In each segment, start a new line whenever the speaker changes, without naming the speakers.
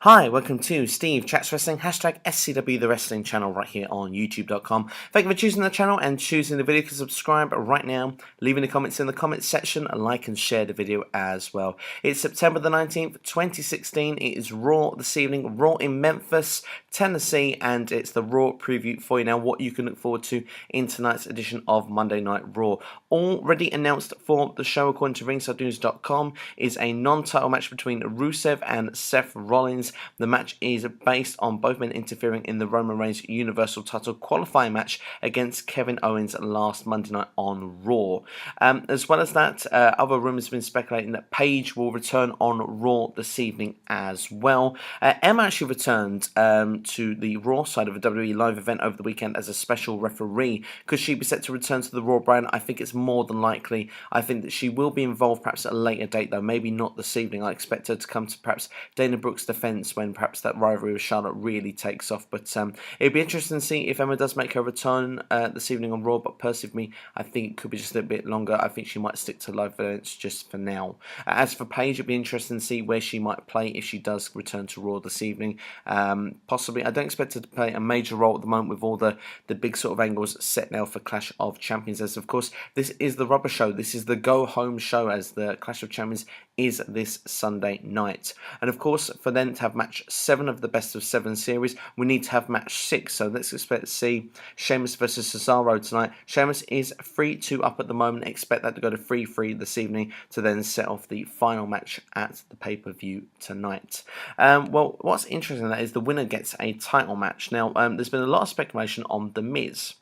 Hi, welcome to Steve Chats Wrestling, hashtag SCW The Wrestling Channel right here on YouTube.com. Thank you for choosing the channel and choosing the video. You can subscribe right now, leaving the comments in the comments section, like and share the video as well. It's September the 19th, 2016. It is Raw this evening, Raw in Memphis, Tennessee, and it's the Raw preview for you now, what you can look forward to in tonight's edition of Monday Night Raw. Already announced for the show, according to ringsidenews.com, is a non-title match between Rusev and Seth Rollins. The match is based on both men interfering in the Roman Reigns Universal title qualifying match against Kevin Owens last Monday night on Raw. As well as that, other rumours have been speculating that Paige will return on Raw this evening as well. Emma actually returned to the Raw side of a WWE live event over the weekend as a special referee. Could she be set to return to the Raw brand? I think it's more than likely. I think that she will be involved perhaps at a later date, though, maybe not this evening. I expect her to come to perhaps Dana Brooke's defence when perhaps that rivalry with Charlotte really takes off. But it'd be interesting to see if Emma does make her return this evening on Raw. But personally, for me, I think it could be just a bit longer. I think she might stick to live events just for now. As for Paige, it'd be interesting to see where she might play if she does return to Raw this evening. Possibly, I don't expect her to play a major role at the moment with all the big sort of angles set now for Clash of Champions. As of course, this is the rubber show. This is the go-home show, as the Clash of Champions is this Sunday night. And of course, for them to have match 7 of the best of 7 series, we need to have match 6. So let's expect to see Sheamus versus Cesaro tonight. Sheamus is 3-2 up at the moment. Expect that to go to 3-3 this evening to then set off the final match at the pay-per-view tonight. Well, what's interesting that is the winner gets a title match. Now, there's been a lot of speculation on The Miz.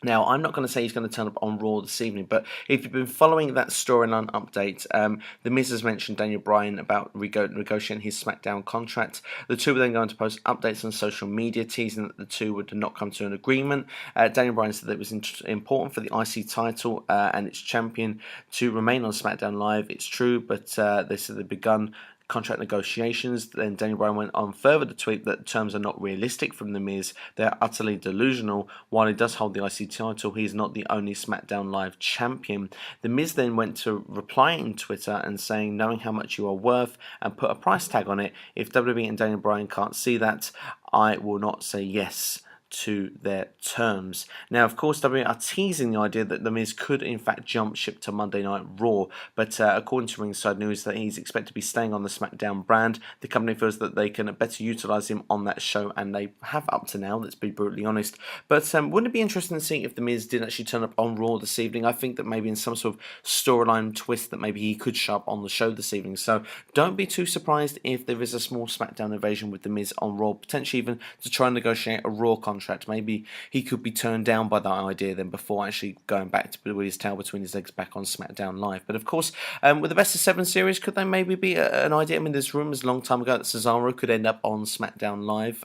Now, I'm not going to say he's going to turn up on Raw this evening, but if you've been following that storyline update, The Miz has mentioned Daniel Bryan about negotiating his SmackDown contract. The two were then going to post updates on social media, teasing that the two would not come to an agreement. Daniel Bryan said that it was important for the IC title and its champion to remain on SmackDown Live. It's true, but they said they've begun contract negotiations. Then Daniel Bryan went on further to tweet that terms are not realistic from The Miz. They're utterly delusional. While he does hold the IC title, he's not the only SmackDown Live champion. The Miz then went to reply in Twitter and saying, knowing how much you are worth, and put a price tag on it. If WWE and Daniel Bryan can't see that, I will not say yes to their terms. Now, of course, WWE are teasing the idea that The Miz could in fact jump ship to Monday Night Raw, but according to Ringside News, that he's expected to be staying on the SmackDown brand. The company feels that they can better utilise him on that show, and they have up to now, let's be brutally honest. But wouldn't it be interesting to see if The Miz did actually turn up on Raw this evening? I think that maybe in some sort of storyline twist that maybe he could show up on the show this evening. So don't be too surprised if there is a small SmackDown invasion with The Miz on Raw, potentially even to try and negotiate a Raw contract. Maybe he could be turned down by that idea then before actually going back to with his tail between his legs back on SmackDown Live. But of course, with the best of 7 series, could they maybe be an idea? I mean, there's rumours a long time ago that Cesaro could end up on SmackDown Live.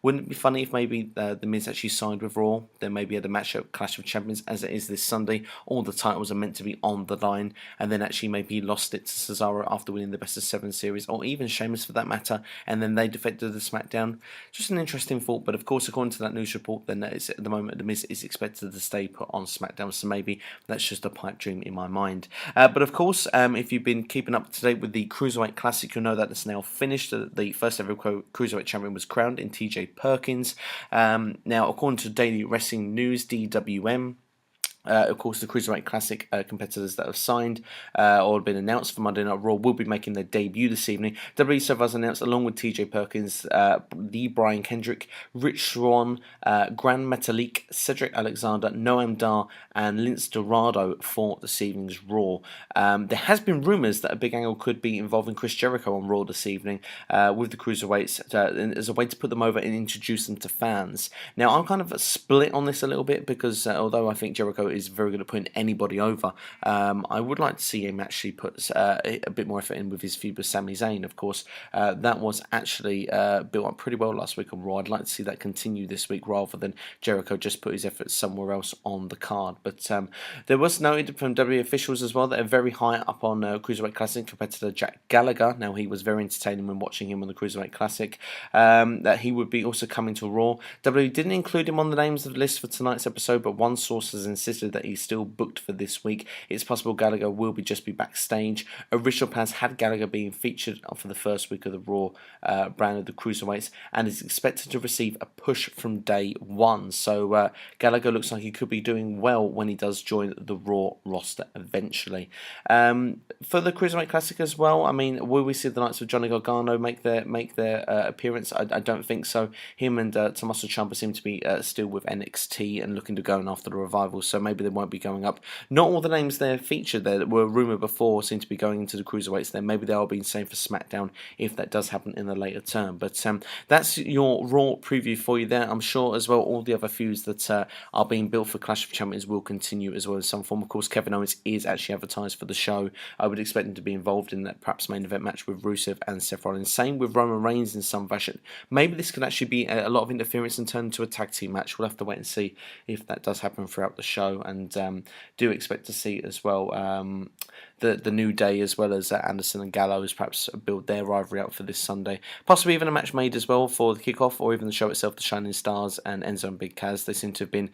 Wouldn't it be funny if maybe The Miz actually signed with Raw? Then maybe had a match at Clash of Champions as it is this Sunday. All the titles are meant to be on the line, and then actually maybe he lost it to Cesaro after winning the best of 7 series, or even Sheamus for that matter, and then they defected to SmackDown. Just an interesting thought, but of course, according to that news report, then at the moment The Miz is expected to stay put on SmackDown, so maybe that's just a pipe dream in my mind. But of course, if you've been keeping up to date with the Cruiserweight Classic, you'll know that it's now finished. The first ever Cruiserweight champion was crowned in TJ Perkins. Now, according to Daily Wrestling News, DWM, of course, the Cruiserweight Classic competitors that have signed or have been announced for Monday Night Raw will be making their debut this evening. WWE so far has announced, along with TJ Perkins, the Brian Kendrick, Rich Swann, Gran Metalik, Cedric Alexander, Noam Dar, and Lince Dorado for this evening's Raw. There has been rumours that a big angle could be involving Chris Jericho on Raw this evening with the Cruiserweights as a way to put them over and introduce them to fans. Now, I'm kind of split on this a little bit because although I think Jericho is very good at putting anybody over, I would like to see him actually put a bit more effort in with his feud with Sami Zayn. Of course, that was actually built up pretty well last week on Raw. I'd like to see that continue this week rather than Jericho just put his efforts somewhere else on the card. But there was noted from WWE officials as well that are very high up on Cruiserweight Classic competitor Jack Gallagher. Now, he was very entertaining when watching him on the Cruiserweight Classic, that he would be also coming to Raw. WWE didn't include him on the names of the list for tonight's episode, but one source has insisted listed that he's still booked for this week. It's possible Gallagher will just be backstage. Original plans had Gallagher being featured for the first week of the Raw brand of the Cruiserweights, and is expected to receive a push from day one. So Gallagher looks like he could be doing well when he does join the Raw roster eventually. For the Cruiserweight Classic as well, I mean, will we see the likes of Johnny Gargano make their appearance? I don't think so. Him and Tommaso Ciampa seem to be still with NXT and looking to go after the revival, so maybe they won't be going up. Not all the names there featured there that were rumoured before seem to be going into the Cruiserweights there. Maybe they are being saved for SmackDown if that does happen in the later term. But that's your Raw preview for you there. I'm sure as well all the other feuds that are being built for Clash of Champions will continue as well in some form. Of course, Kevin Owens is actually advertised for the show. I would expect him to be involved in that perhaps main event match with Rusev and Seth Rollins. Same with Roman Reigns in some fashion. Maybe this could actually be a lot of interference and turn into a tag team match. We'll have to wait and see if that does happen throughout the show, and do expect to see as well the New Day as well as Anderson and Gallows perhaps build their rivalry out for this Sunday. Possibly even a match made as well for the kickoff, or even the show itself, the Shining Stars and Enzo and Big Kaz. They seem to have been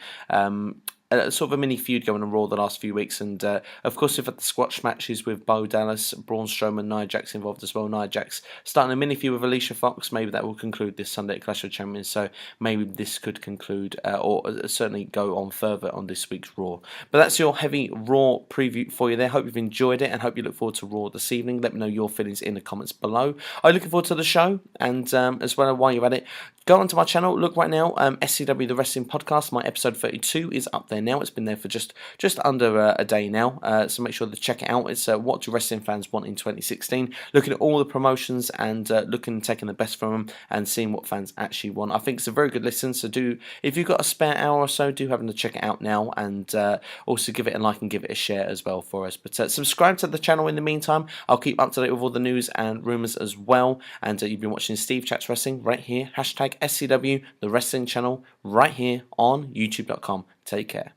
sort of a mini feud going on Raw the last few weeks, and of course we've had the squash matches with Bo Dallas, Braun Strowman, Nia Jax involved as well. Nia Jax starting a mini feud with Alicia Fox. Maybe that will conclude this Sunday at Clash of Champions, so maybe this could conclude or certainly go on further on this week's Raw. But that's your heavy Raw preview for you there. Hope you've enjoyed it and hope you look forward to Raw this evening. Let me know your feelings in the comments below. I'm looking forward to the show, and as well, while you're at it, go onto my channel. Look right now, SCW The Wrestling Podcast. My episode 32 is up there now. It's been there for just under a day now, so make sure to check it out. It's what do wrestling fans want in 2016, looking at all the promotions and taking the best from them and seeing what fans actually want. I think it's a very good listen, so if you've got a spare hour or so, do have to check it out now, and also give it a like and give it a share as well for us. But subscribe to the channel in the meantime. I'll keep up to date with all the news and rumours as well, and you've been watching Steve Chats Wrestling right here, hashtag SCW The Wrestling Channel, right here on youtube.com. Take care.